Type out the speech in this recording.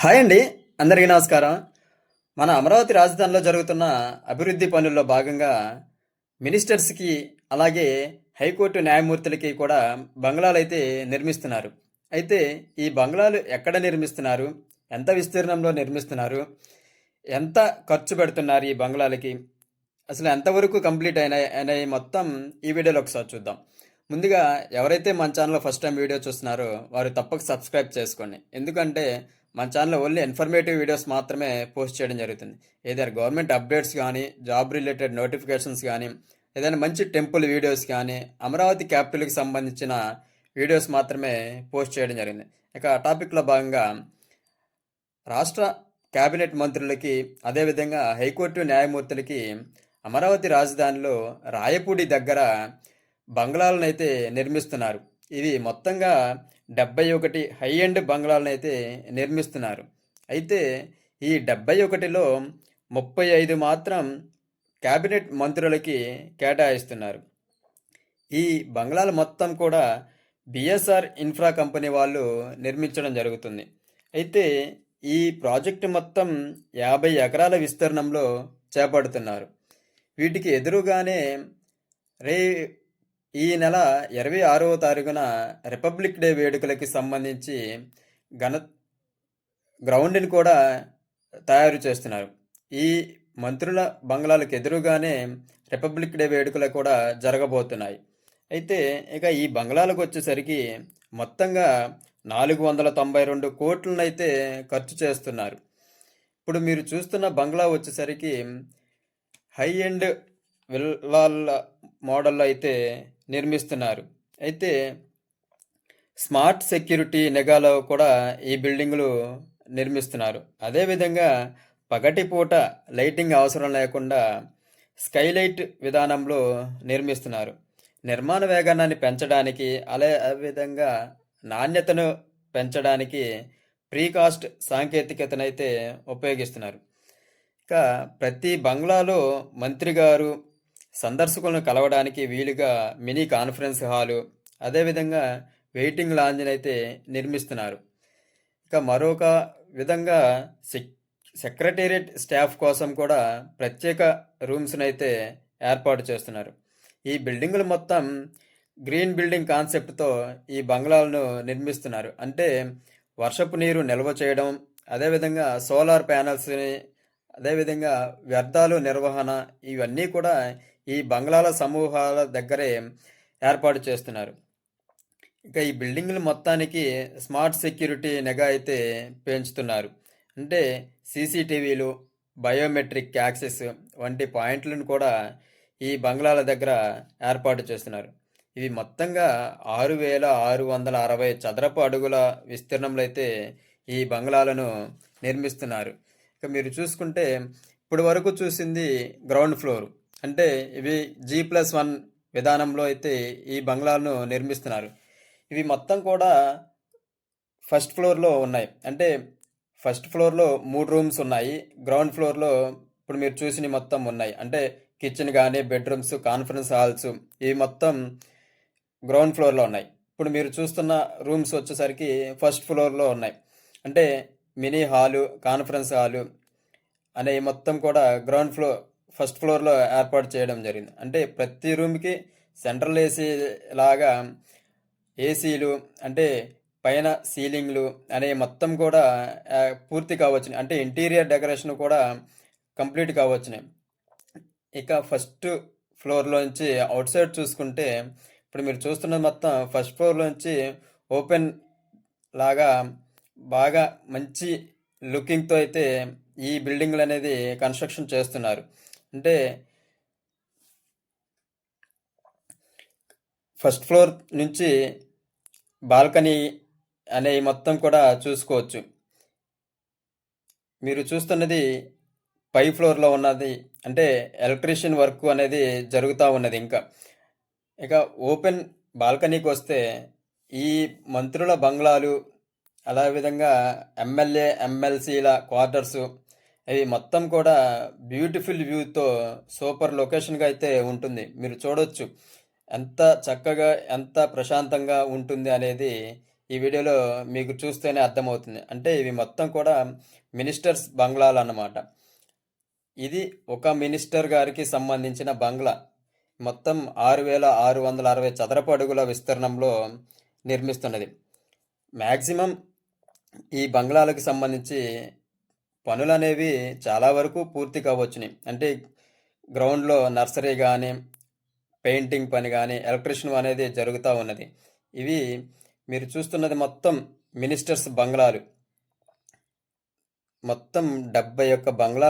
Hi అండి. అందరికీ నమస్కారం. మన అమరావతి రాజధానిలో జరుగుతున్న అభివృద్ధి పనుల్లో భాగంగా మినిస్టర్స్‌కి, అలాగే హైకోర్టు న్యాయమూర్తులకి కూడా బంగ్లాలైతే నిర్మిస్తున్నారు. అయితే ఈ బంగ్లాలు ఎక్కడ నిర్మిస్తున్నారు? ఎంత విస్తీర్ణంలో నిర్మిస్తున్నారు? ఎంత ఖర్చు పెడుతున్నారు ఈ బంగ్లాలకి? అసలు ఎంతవరకు కంప్లీట్ అయినాయి మొత్తం ఈ వీడియోలో ఒకసారి చూద్దాం. ముందుగా ఎవరైతే మన ఛానల్‌లో ఫస్ట్ టైం వీడియో చూస్తున్నారో వారు తప్పక సబ్స్క్రైబ్ చేసుకోండి. ఎందుకంటే మన ఛానల్‌లో ఓన్లీ ఇన్ఫర్మేటివ్ వీడియోస్ మాత్రమే పోస్ట్ చేయడం జరుగుతుంది. ఏదైనా గవర్నమెంట్ అప్డేట్స్ కానీ, జాబ్ రిలేటెడ్ నోటిఫికేషన్స్ కానీ, ఏదైనా మంచి టెంపుల్ వీడియోస్ కానీ, అమరావతి క్యాపిటల్‌కి సంబంధించిన వీడియోస్ మాత్రమే పోస్ట్ చేయడం జరిగింది. ఇక టాపిక్‌లో భాగంగా రాష్ట్ర కేబినెట్ మంత్రులకి, అదేవిధంగా హైకోర్టు న్యాయమూర్తులకి అమరావతి రాజధానిలో రాయపూడి దగ్గర బంగ్లాలనైతే నిర్మిస్తున్నారు. ఇవి మొత్తంగా 71 హై ఎండ్ బంగ్లాలనైతే నిర్మిస్తున్నారు. అయితే ఈ 71లో 35 మాత్రం కేబినెట్ మంత్రులకి కేటాయిస్తున్నారు. ఈ బంగ్లాలు మొత్తం కూడా బిఎస్ఆర్ ఇన్ఫ్రా కంపెనీ వాళ్ళు నిర్మించడం జరుగుతుంది. అయితే ఈ ప్రాజెక్టు మొత్తం 50 ఎకరాల విస్తీర్ణంలో చేపడుతున్నారు. వీటికి ఎదురుగానే రే ఈ నెల 26వ తారీఖున రిపబ్లిక్ డే వేడుకలకి సంబంధించి ఘన గ్రౌండ్ని కూడా తయారు చేస్తున్నారు. ఈ మంత్రుల బంగ్లాలకు ఎదురుగానే రిపబ్లిక్ డే వేడుకలు కూడా జరగబోతున్నాయి. అయితే ఇక ఈ బంగ్లాలకు వచ్చేసరికి మొత్తంగా 492 కోట్లనైతే ఖర్చు చేస్తున్నారు. ఇప్పుడు మీరు చూస్తున్న బంగ్లా వచ్చేసరికి హై ఎండ్ విల్లాల మోడల్లో అయితే నిర్మిస్తున్నారు. అయితే స్మార్ట్ సెక్యూరిటీ నిఘాలో కూడా ఈ బిల్డింగులు నిర్మిస్తున్నారు. అదేవిధంగా పగటిపూట లైటింగ్ అవసరం లేకుండా స్కైలైట్ విధానంలో నిర్మిస్తున్నారు. నిర్మాణ వేగాన్ని పెంచడానికి, అదేవిధంగా నాణ్యతను పెంచడానికి ప్రీకాస్ట్ సాంకేతికతనైతే ఉపయోగిస్తున్నారు. ఇక ప్రతి బంగ్లాలో మంత్రి గారు సందర్శకులను కలవడానికి వీలుగా మినీ కాన్ఫరెన్స్ హాలు, అదేవిధంగా వెయిటింగ్ లాంజ్ని అయితే నిర్మిస్తున్నారు. ఇక మరొక విధంగా సెక్రటేరియట్ స్టాఫ్ కోసం కూడా ప్రత్యేక రూమ్స్ని అయితే ఏర్పాటు చేస్తున్నారు. ఈ బిల్డింగులు మొత్తం గ్రీన్ బిల్డింగ్ కాన్సెప్ట్తో ఈ బంగ్లాలను నిర్మిస్తున్నారు. అంటే వర్షపు నీరు నిల్వ చేయడం, అదేవిధంగా సోలార్ ప్యానల్స్ని, అదేవిధంగా వ్యర్థాలు నిర్వహణ, ఇవన్నీ కూడా ఈ బంగ్లాల సమూహాల దగ్గరే ఏర్పాటు చేస్తున్నారు. ఇక ఈ బిల్డింగ్లు మొత్తానికి స్మార్ట్ సెక్యూరిటీ నిఘా అయితే పెంచుతున్నారు. అంటే సీసీటీవీలు, బయోమెట్రిక్ యాక్సెస్ వంటి పాయింట్లను కూడా ఈ బంగ్లాల దగ్గర ఏర్పాటు చేస్తున్నారు. ఇవి మొత్తంగా 6,660 చదరపు అడుగుల విస్తీర్ణంలో అయితే ఈ బంగ్లాలను నిర్మిస్తున్నారు. ఇక మీరు చూసుకుంటే ఇప్పుడు వరకు చూసింది గ్రౌండ్ ఫ్లోర్, అంటే ఇవి G+1 విధానంలో అయితే ఈ బంగ్లాలను నిర్మిస్తున్నారు. ఇవి మొత్తం కూడా ఫస్ట్ ఫ్లోర్లో ఉన్నాయి. అంటే ఫస్ట్ ఫ్లోర్లో 3 రూమ్స్ ఉన్నాయి. గ్రౌండ్ ఫ్లోర్లో ఇప్పుడు మీరు చూసిన మొత్తం ఉన్నాయి. అంటే కిచెన్ కానీ, బెడ్రూమ్స్, కాన్ఫరెన్స్ హాల్స్, ఇవి మొత్తం గ్రౌండ్ ఫ్లోర్లో ఉన్నాయి. ఇప్పుడు మీరు చూస్తున్న రూమ్స్ వచ్చేసరికి ఫస్ట్ ఫ్లోర్లో ఉన్నాయి. అంటే మినీ హాలు, కాన్ఫరెన్స్ హాలు అనే మొత్తం కూడా ఫస్ట్ ఫ్లోర్లో ఏర్పాటు చేయడం జరిగింది. అంటే ప్రతి రూమ్కి సెంట్రల్ ఏసీ లాగా ఏసీలు, అంటే పైన సీలింగ్లు అనే మొత్తం కూడా పూర్తి కావచ్చున్నాయి. అంటే ఇంటీరియర్ డెకరేషన్ కూడా కంప్లీట్ కావచ్చున్నాయి. ఇక ఫస్ట్ ఫ్లోర్లోంచి అవుట్ సైడ్ చూసుకుంటే ఇప్పుడు మీరు చూస్తున్నది మొత్తం ఫస్ట్ ఫ్లోర్లోంచి ఓపెన్ లాగా బాగా మంచి లుకింగ్తో అయితే ఈ బిల్డింగ్లు అనేది కన్స్ట్రక్షన్ చేస్తున్నారు. అంటే ఫస్ట్ ఫ్లోర్ నుంచి బాల్కనీ అనే మొత్తం కూడా చూసుకోవచ్చు. మీరు చూస్తున్నది పై ఫ్లోర్లో ఉన్నది, అంటే ఎలక్ట్రీషియన్ వర్క్ అనేది జరుగుతూ ఉన్నది. ఇక ఓపెన్ బాల్కనీకి వస్తే ఈ మంత్రుల బంగ్లాలు, అలా విధంగా ఎమ్మెల్యే ఎమ్మెల్సీల క్వార్టర్సు, అవి మొత్తం కూడా బ్యూటిఫుల్ వ్యూతో సూపర్ లొకేషన్గా అయితే ఉంటుంది. మీరు చూడొచ్చు ఎంత చక్కగా, ఎంత ప్రశాంతంగా ఉంటుంది అనేది ఈ వీడియోలో మీకు చూస్తేనే అర్థమవుతుంది. అంటే ఇవి మొత్తం కూడా మినిస్టర్స్ బంగ్లాలన్నమాట. ఇది ఒక మినిస్టర్ గారికి సంబంధించిన బంగ్లా. మొత్తం 6,660 చదరపు అడుగుల విస్తీర్ణంలో నిర్మిస్తున్నది. మ్యాక్సిమం ఈ బంగ్లాలకు సంబంధించి పనులనేవి చాలా వరకు పూర్తి కావచ్చుని. అంటే గ్రౌండ్‌లో నర్సరీ గానీ, పెయింటింగ్ పని గానీ, ఎలక్ట్రీషియన్ అనేది జరుగుతా ఉన్నది. ఇవి మీరు చూస్తున్నది మొత్తం మినిస్టర్స్ బంగ్లాలు. మొత్తం 71 బంగ్లా